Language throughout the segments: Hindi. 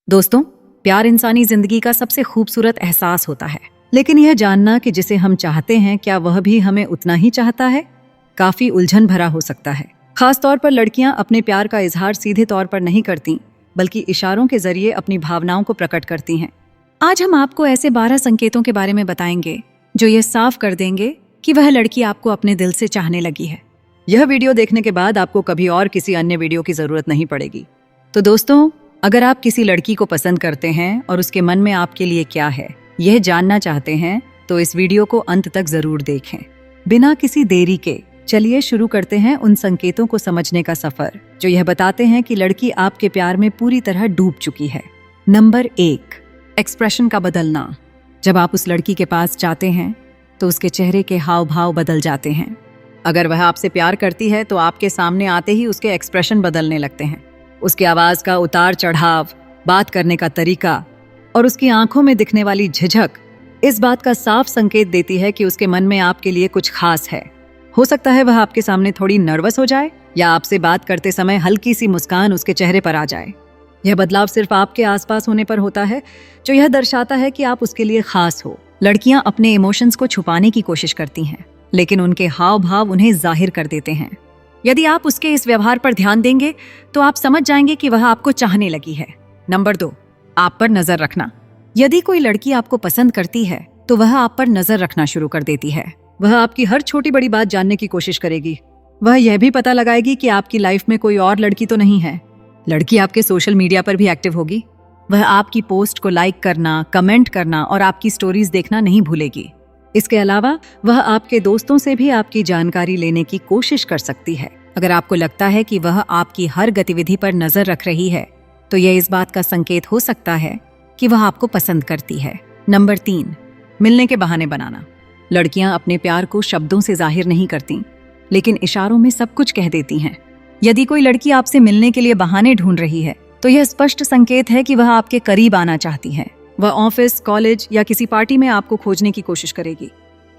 दोस्तों, प्यार इंसानी जिंदगी का सबसे खूबसूरत एहसास होता है, लेकिन यह जानना कि जिसे हम चाहते हैं क्या वह भी हमें उतना ही चाहता है, काफी उलझन भरा हो सकता है। खास तौर पर लड़कियां अपने प्यार का इजहार सीधे तौर पर नहीं करती, बल्कि इशारों के जरिए अपनी भावनाओं को प्रकट करती हैं। आज हम आपको ऐसे 12 संकेतों के बारे में बताएंगे जो ये साफ कर देंगे कि वह लड़की आपको अपने दिल से चाहने लगी है। यह वीडियो देखने के बाद आपको कभी और किसी अन्य वीडियो की जरूरत नहीं पड़ेगी। तो दोस्तों, अगर आप किसी लड़की को पसंद करते हैं और उसके मन में आपके लिए क्या है, यह जानना चाहते हैं, तो इस वीडियो को अंत तक जरूर देखें। बिना किसी देरी के चलिए शुरू करते हैं उन संकेतों को समझने का सफर जो यह बताते हैं कि लड़की आपके प्यार में पूरी तरह डूब चुकी है। नंबर 1, एक्सप्रेशन का बदलना। जब आप उस लड़की के पास जाते हैं तो उसके चेहरे के हाव भाव बदल जाते हैं। अगर वह आपसे प्यार करती है तो आपके सामने आते ही उसके एक्सप्रेशन बदलने लगते हैं। उसकी आवाज का उतार चढ़ाव, बात करने का तरीका और उसकी आंखों में दिखने वाली झिझक इस बात का साफ संकेत देती है कि उसके मन में आपके लिए कुछ खास है। हो सकता है वह आपके सामने थोड़ी नर्वस हो जाए या आपसे बात करते समय हल्की सी मुस्कान उसके चेहरे पर आ जाए। यह बदलाव सिर्फ आपके आसपास होने पर होता है, जो यह दर्शाता है कि आप उसके लिए खास हो। लड़कियां अपने इमोशंस को छुपाने की कोशिश करती हैं, लेकिन उनके हाव भाव उन्हें जाहिर कर देते हैं। यदि आप उसके इस व्यवहार पर ध्यान देंगे तो आप समझ जाएंगे कि वह आपको चाहने लगी है। नंबर 2, आप पर नजर रखना। यदि कोई लड़की आपको पसंद करती है तो वह आप पर नजर रखना शुरू कर देती है। वह आपकी हर छोटी बड़ी बात जानने की कोशिश करेगी। वह यह भी पता लगाएगी कि आपकी लाइफ में कोई और लड़की तो नहीं है। लड़की आपके सोशल मीडिया पर भी एक्टिव होगी। वह आपकी पोस्ट को लाइक करना, कमेंट करना और आपकी स्टोरीज देखना नहीं भूलेगी। इसके अलावा वह आपके दोस्तों से भी आपकी जानकारी लेने की कोशिश कर सकती है। अगर आपको लगता है कि वह आपकी हर गतिविधि पर नजर रख रही है तो यह इस बात का संकेत हो सकता है कि वह आपको पसंद करती है। नंबर 3, मिलने के बहाने बनाना। लड़कियां अपने प्यार को शब्दों से जाहिर नहीं करती, लेकिन इशारों में सब कुछ कह देती हैं। यदि कोई लड़की आपसे मिलने के लिए बहाने ढूंढ रही है तो यह स्पष्ट संकेत है कि वह आपके करीब आना चाहती है। वह ऑफिस, कॉलेज या किसी पार्टी में आपको खोजने की कोशिश करेगी।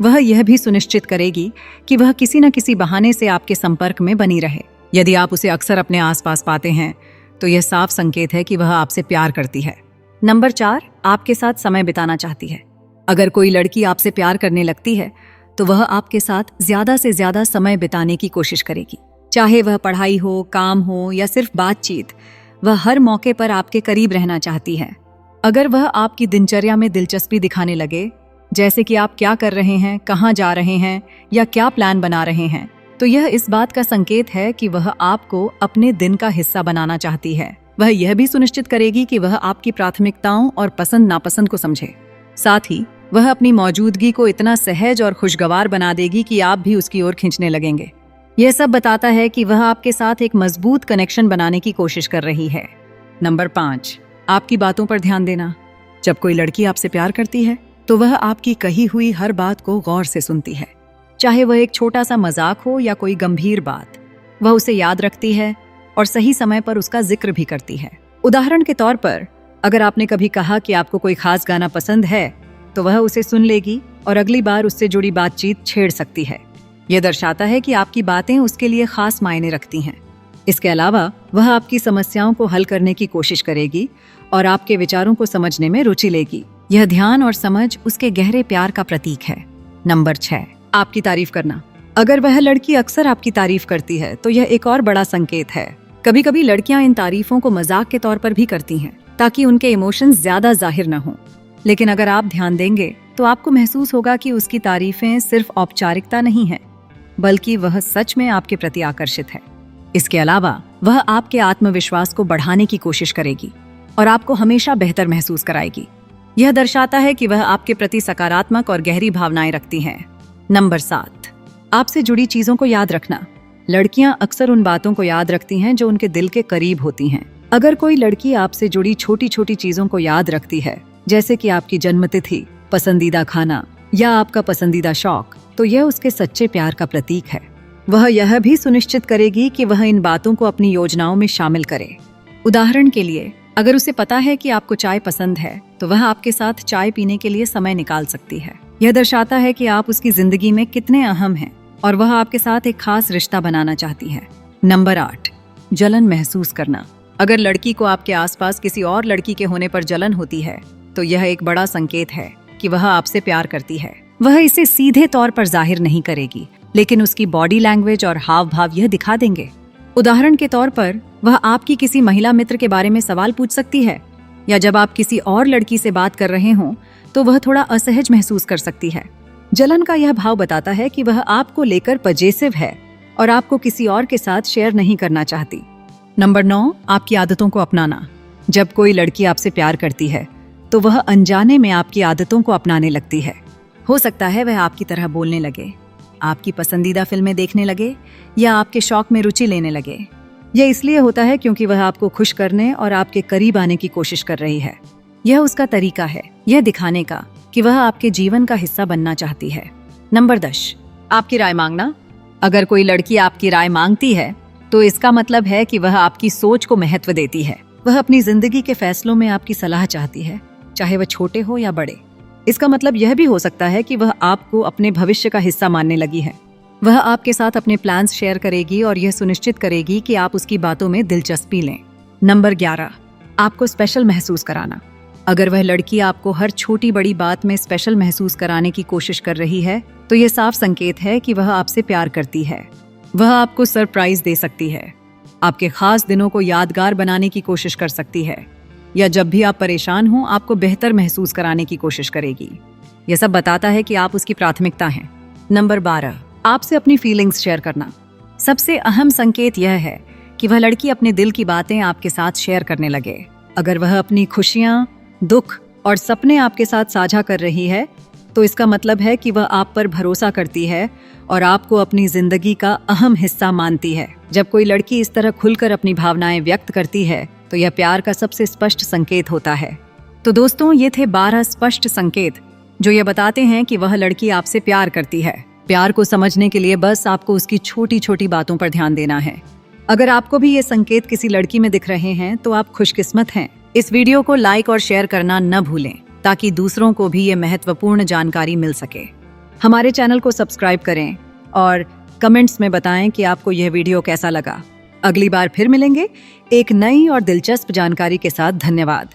वह यह भी सुनिश्चित करेगी कि वह किसी न किसी बहाने से आपके संपर्क में बनी रहे। यदि आप उसे अक्सर अपने आसपास पाते हैं तो यह साफ संकेत है कि वह आपसे प्यार करती है। नंबर 4, आपके साथ समय बिताना चाहती है। अगर कोई लड़की आपसे प्यार करने लगती है तो वह आपके साथ ज्यादा से ज्यादा समय बिताने की कोशिश करेगी। चाहे वह पढ़ाई हो, काम हो या सिर्फ बातचीत, वह हर मौके पर आपके करीब रहना चाहती है। अगर वह आपकी दिनचर्या में दिलचस्पी दिखाने लगे, जैसे कि आप क्या कर रहे हैं, कहाँ जा रहे हैं या क्या प्लान बना रहे हैं, तो यह इस बात का संकेत है कि वह आपको अपने दिन का हिस्सा बनाना चाहती है। वह यह भी सुनिश्चित करेगी कि वह आपकी प्राथमिकताओं और पसंद नापसंद को समझे। साथ ही वह अपनी मौजूदगी को इतना सहज और खुशगवार बना देगी कि आप भी उसकी ओर खींचने लगेंगे। यह सब बताता है कि वह आपके साथ एक मजबूत कनेक्शन बनाने की कोशिश कर रही है। नंबर 5, आपकी बातों पर ध्यान देना। जब कोई लड़की आपसे प्यार करती है तो वह आपकी कही हुई हर बात को गौर से सुनती है। चाहे वह एक छोटा सा मजाक हो या कोई गंभीर बात, वह उसे याद रखती है और सही समय पर उसका जिक्र भी करती है। उदाहरण के तौर पर, अगर आपने कभी कहा कि आपको कोई खास गाना पसंद है तो वह उसे सुन लेगी और अगली बार उससे जुड़ी बातचीत छेड़ सकती है। यह दर्शाता है कि आपकी बातें उसके लिए खास मायने रखती हैं। इसके अलावा वह आपकी समस्याओं को हल करने की कोशिश करेगी और आपके विचारों को समझने में रुचि लेगी। यह ध्यान और समझ उसके गहरे प्यार का प्रतीक है। नंबर 6, आपकी तारीफ करना। अगर वह लड़की अक्सर आपकी तारीफ करती है तो यह एक और बड़ा संकेत है। कभी कभी लड़कियां इन तारीफों को मजाक के तौर पर भी करती हैं ताकि उनके इमोशंस ज्यादा जाहिर न हों। लेकिन अगर आप ध्यान देंगे तो आपको महसूस होगा कि उसकी तारीफें सिर्फ औपचारिकता नहीं है, बल्कि वह सच में आपके प्रति आकर्षित है। इसके अलावा वह आपके आत्मविश्वास को बढ़ाने की कोशिश करेगी और आपको हमेशा बेहतर महसूस कराएगी। यह दर्शाता है कि वह आपके प्रति सकारात्मक और गहरी भावनाएं रखती हैं। नंबर 7, आपसे जुड़ी चीजों को याद रखना। लड़कियां अक्सर उन बातों को याद रखती हैं जो उनके दिल के करीब होती हैं। अगर कोई लड़की आपसे जुड़ी छोटी छोटी चीजों को याद रखती है, जैसे कि आपकी जन्मतिथि, पसंदीदा खाना या आपका पसंदीदा शौक, तो यह उसके सच्चे प्यार का प्रतीक है। वह यह भी सुनिश्चित करेगी कि वह इन बातों को अपनी योजनाओं में शामिल करे। उदाहरण के लिए, अगर उसे पता है कि आपको चाय पसंद है तो वह आपके साथ चाय पीने के लिए समय निकाल सकती है। यह दर्शाता है कि आप उसकी जिंदगी में कितने अहम हैं और वह आपके साथ एक खास रिश्ता बनाना चाहती है। नंबर 8, जलन महसूस करना। अगर लड़की को आपके आसपास किसी और लड़की के होने पर जलन होती है तो यह एक बड़ा संकेत है कि वह आपसे प्यार करती है। वह इसे सीधे तौर पर जाहिर नहीं करेगी, लेकिन उसकी बॉडी लैंग्वेज और हाव भाव यह दिखा देंगे। उदाहरण के तौर पर वह आपकी किसी महिला मित्र के बारे में सवाल पूछ सकती है, या जब आप किसी और लड़की से बात कर रहे हों तो वह थोड़ा असहज महसूस कर सकती है। जलन का यह भाव बताता है कि वह आपको लेकर पजेसिव है और आपको किसी और के साथ शेयर नहीं करना चाहती। नंबर 9, आपकी आदतों को अपनाना। जब कोई लड़की आपसे प्यार करती है तो वह अनजाने में आपकी आदतों को अपनाने लगती है। हो सकता है वह आपकी तरह बोलने लगे, आपकी पसंदीदा फिल्में देखने लगे या आपके शौक में रुचि लेने लगे। यह इसलिए होता है क्योंकि वह आपको खुश करने और आपके करीब आने की कोशिश कर रही है। यह उसका तरीका है यह दिखाने का कि वह आपके जीवन का हिस्सा बनना चाहती है। नंबर 10, आपकी राय मांगना। अगर कोई लड़की आपकी राय मांगती है तो इसका मतलब है कि वह आपकी सोच को महत्व देती है। वह अपनी जिंदगी के फैसलों में आपकी सलाह चाहती है, चाहे वह छोटे हो या बड़े। इसका मतलब यह भी हो सकता है कि वह आपको अपने भविष्य का हिस्सा मानने लगी है। वह आपके साथ अपने प्लान्स शेयर करेगी और यह सुनिश्चित करेगी कि आप उसकी बातों में दिलचस्पी लें। नंबर 11, आपको स्पेशल महसूस कराना। अगर वह लड़की आपको हर छोटी बड़ी बात में स्पेशल महसूस कराने की कोशिश कर रही है तो यह साफ संकेत है कि वह आपसे प्यार करती है। वह आपको सरप्राइज दे सकती है, आपके खास दिनों को यादगार बनाने की कोशिश कर सकती है, या जब भी आप परेशान हो आपको बेहतर महसूस कराने की कोशिश करेगी। यह सब बताता है कि आप उसकी प्राथमिकता हैं। नंबर 12, आपसे अपनी फीलिंग्स शेयर करना। सबसे अहम संकेत यह है कि वह लड़की अपने दिल की बातें आपके साथ शेयर करने लगे। अगर वह अपनी खुशियां, दुख और सपने आपके साथ साझा कर रही है तो इसका मतलब है कि वह आप पर भरोसा करती है और आपको अपनी जिंदगी का अहम हिस्सा मानती है। जब कोई लड़की इस तरह खुलकर अपनी भावनाएं व्यक्त करती है तो यह प्यार का सबसे स्पष्ट संकेत होता है। तो दोस्तों, ये थे 12 स्पष्ट संकेत जो ये बताते हैं कि वह लड़की आपसे प्यार करती है। प्यार को समझने के लिए बस आपको उसकी छोटी छोटी बातों पर ध्यान देना है। अगर आपको भी ये संकेत किसी लड़की में दिख रहे हैं तो आप खुशकिस्मत हैं। इस वीडियो को लाइक और शेयर करना न भूलें ताकि दूसरों को भी ये महत्वपूर्ण जानकारी मिल सके। हमारे चैनल को सब्सक्राइब करें और कमेंट्स में बताएं कि आपको यह वीडियो कैसा लगा। अगली बार फिर मिलेंगे एक नई और दिलचस्प जानकारी के साथ। धन्यवाद।